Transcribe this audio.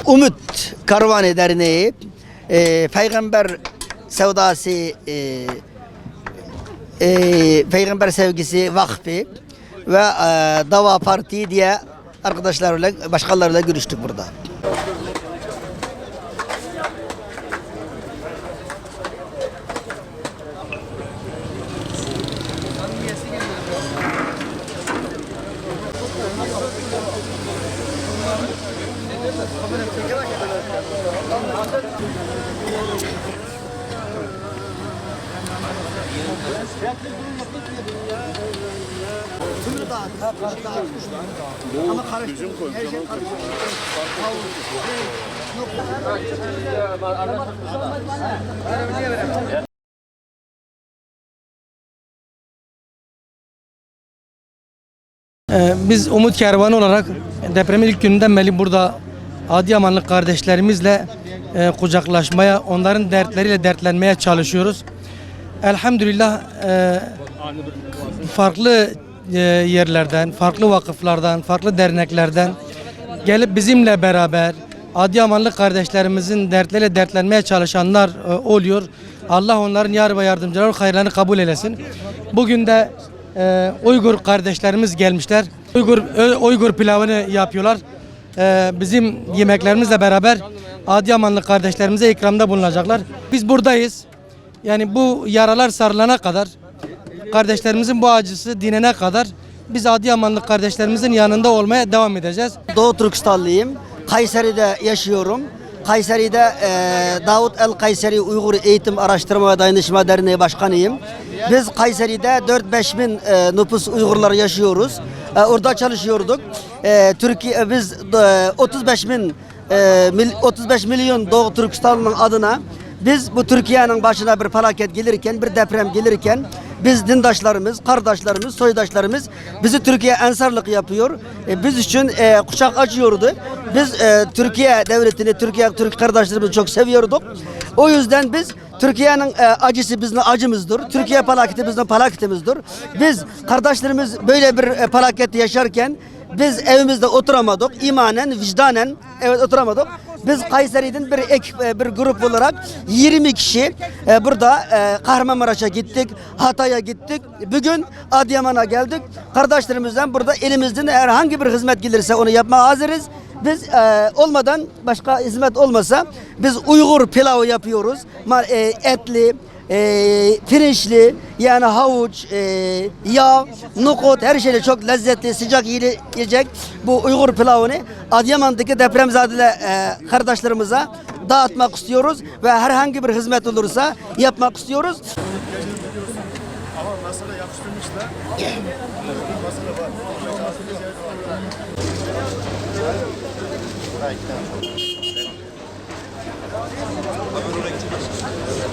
Umut Karvanı Derneği, Peygamber Sevdası, Peygamber Sevgisi Vakfı ve Dava Parti diye arkadaşlarla, başkalarıyla görüştük burada. Biz Umut Kervanı olarak depremin ilk gününden beri burada Adıyamanlı kardeşlerimizle kucaklaşmaya, onların dertleriyle dertlenmeye çalışıyoruz. Elhamdülillah farklı yerlerden, farklı vakıflardan, farklı derneklerden gelip bizimle beraber Adıyamanlı kardeşlerimizin dertleriyle dertlenmeye çalışanlar oluyor. Allah onların yar ve yardımcıları hayırlarını kabul eylesin. Bugün de Uygur kardeşlerimiz gelmişler. Uygur pilavını yapıyorlar. Bizim yemeklerimizle beraber Adıyamanlı kardeşlerimize ikramda bulunacaklar. Biz buradayız. Yani bu yaralar sarılana kadar, kardeşlerimizin bu acısı dinene kadar biz Adıyamanlı kardeşlerimizin yanında olmaya devam edeceğiz. Doğu Türkistanlıyım. Kayseri'de yaşıyorum. Kayseri'de Davut El Kayseri Uygur Eğitim Araştırma ve Dayanışma Derneği Başkanıyım. Biz Kayseri'de 4-5 bin nüfus Uygurlar yaşıyoruz. Orada çalışıyorduk. Türkiye biz 35 milyon Doğu Türkistanlı'nın adına biz bu Türkiye'nin başına bir felaket gelirken, bir deprem gelirken biz dindaşlarımız, kardeşlerimiz, soydaşlarımız bizi Türkiye ensarlık yapıyor. Biz için kucak açıyordu. Biz Türkiye devletini, Türk kardeşlerimizi çok seviyorduk. O yüzden biz Türkiye'nin acısı bizim acımızdır. Türkiye felaketi bizim felaketimizdir. Biz kardeşlerimiz böyle bir felaket yaşarken biz evimizde oturamadık. İmanen, vicdanen evet oturamadık. Biz Kayseri'den bir grup olarak 20 kişi burada Kahramanmaraş'a gittik, Hatay'a gittik. Bugün Adıyaman'a geldik. Kardeşlerimizden burada elimizden herhangi bir hizmet gelirse onu yapmaya hazırız. Biz olmadan başka hizmet olmasa biz Uygur pilavı yapıyoruz. Etli, pirinçli yani havuç, yağ, nohut her şeyle çok lezzetli sıcak yiyecek bu Uygur pilavını Adıyaman'daki depremzadeli kardeşlerimize dağıtmak istiyoruz ve herhangi bir hizmet olursa yapmak istiyoruz. Ama masada yapıştırmışlar. Masada var.